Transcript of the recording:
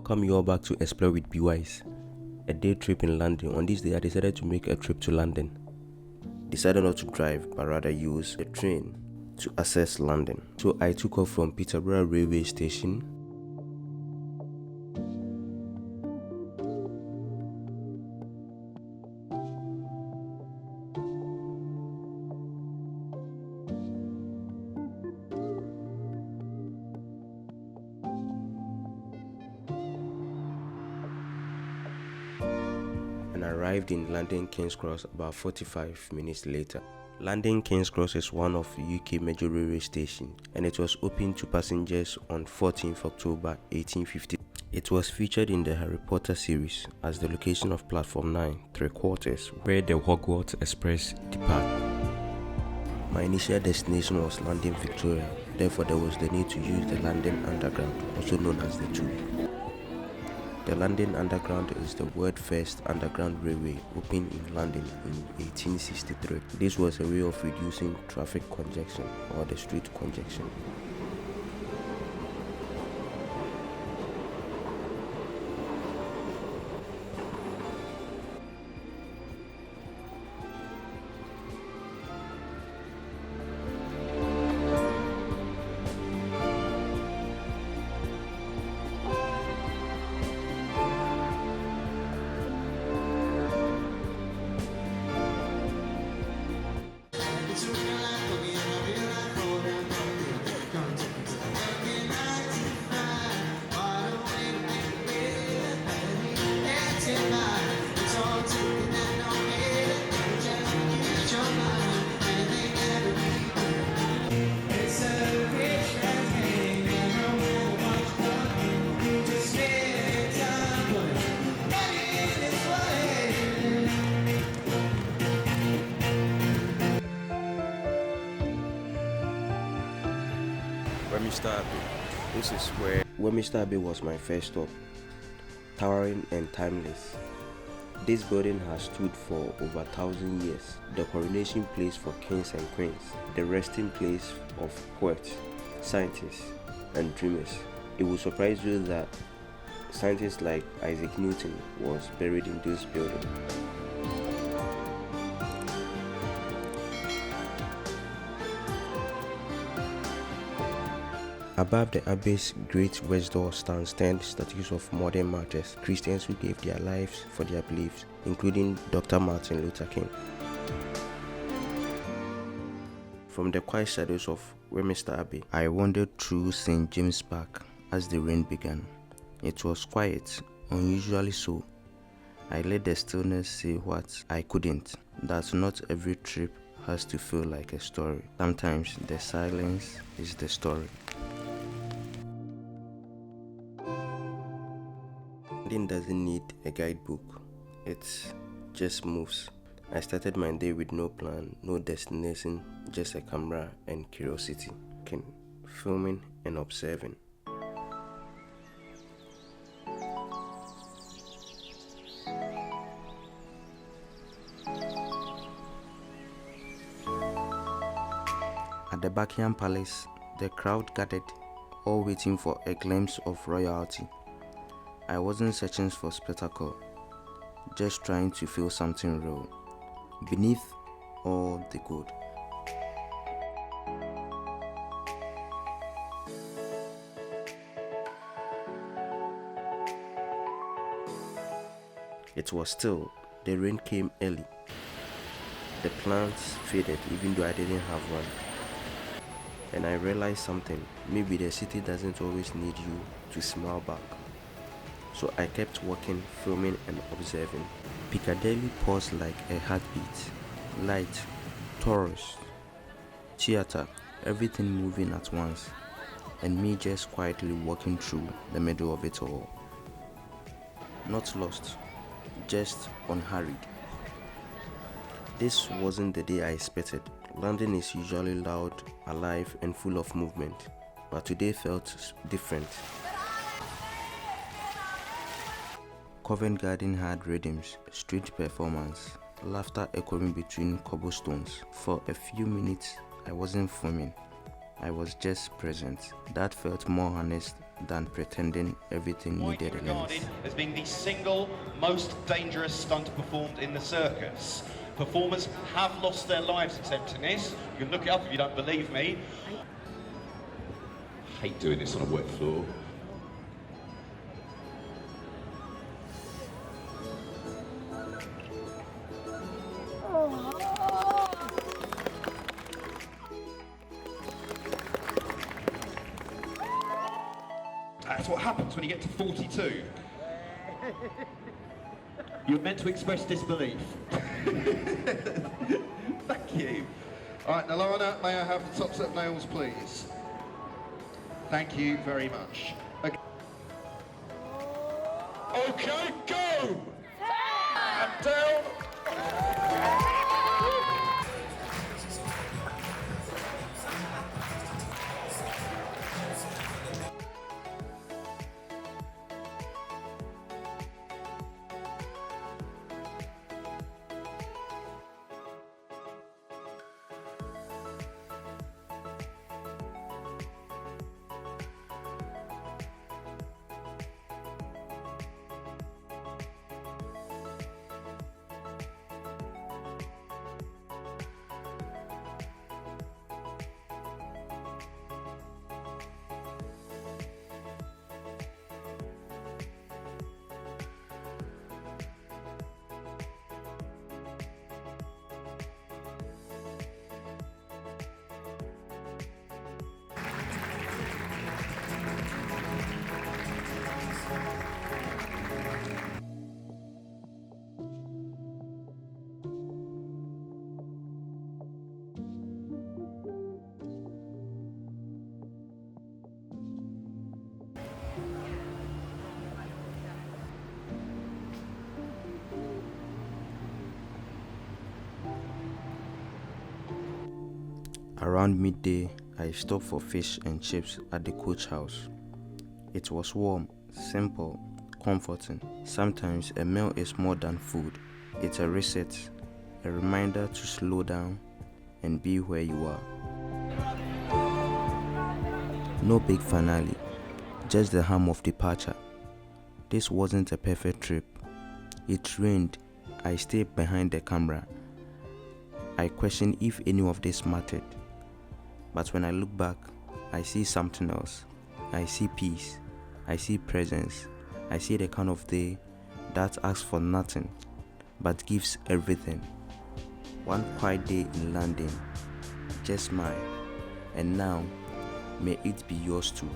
Welcome you all back to Explore with Bewise, a day trip in London. On this day, I decided to make a trip to London. Decided not to drive, but rather use a train to access London. So I took off from Peterborough railway station. And arrived in London King's Cross about 45 minutes later. London King's Cross is one of the UK major railway stations, and it was opened to passengers on 14th October 1850. It was featured in the Harry Potter series as the location of Platform 9 3/4, where the Hogwarts Express depart. My initial destination was London Victoria, therefore there was the need to use the London Underground, also known as the Tube. The London Underground is the world's first underground railway, opened in London in 1863. This was a way of reducing traffic congestion or the street congestion. Westminster Abbey. This is where Westminster Abbey was my first stop. Towering and timeless. This building has stood for over 1,000 years. The coronation place for kings and queens. The resting place of poets, scientists, and dreamers. It will surprise you that scientists like Isaac Newton was buried in this building. Above the Abbey's great west door stand statues of modern martyrs, Christians who gave their lives for their beliefs, including Dr. Martin Luther King. From the quiet shadows of Westminster Abbey, I wandered through St. James's Park as the rain began. It was quiet, unusually so. I let the stillness say what I couldn't, that not every trip has to feel like a story. Sometimes the silence is the story. London doesn't need a guidebook, it just moves. I started my day with no plan, no destination, just a camera and curiosity, filming and observing. At the Buckingham Palace, the crowd gathered, all waiting for a glimpse of royalty. I wasn't searching for spectacle, just trying to feel something real, beneath all the good. It was still, the rain came early. The plants faded even though I didn't have one. And I realized something, maybe the city doesn't always need you to smile back. So I kept walking, filming and observing. Piccadilly paused like a heartbeat. Light, tourists, theater, everything moving at once. And me just quietly walking through the middle of it all. Not lost, just unhurried. This wasn't the day I expected. London is usually loud, alive and full of movement. But today felt different. Covent Garden had rhythms, street performance, laughter echoing between cobblestones. For a few minutes, I wasn't filming. I was just present. That felt more honest than pretending everything needed a Regarded lens. as being the single most dangerous stunt performed in the circus. Performers have lost their lives attempting this. You can look it up if you don't believe me. I hate doing this on a wet floor. That's what happens when you get to 42. You're meant to express disbelief. Thank you. All right, Nalana, may I have the top set of nails, please? Thank you very much. Okay, go! And down. Around midday, I stopped for fish and chips at the coach house. It was warm, simple, comforting. Sometimes a meal is more than food. It's a reset, a reminder to slow down and be where you are. No big finale, just the hum of departure. This wasn't a perfect trip. It rained. I stayed behind the camera. I questioned if any of this mattered. But when I look back, I see something else. I see peace. I see presence. I see the kind of day that asks for nothing, but gives everything. One quiet day in London, just mine. And now, may it be yours too.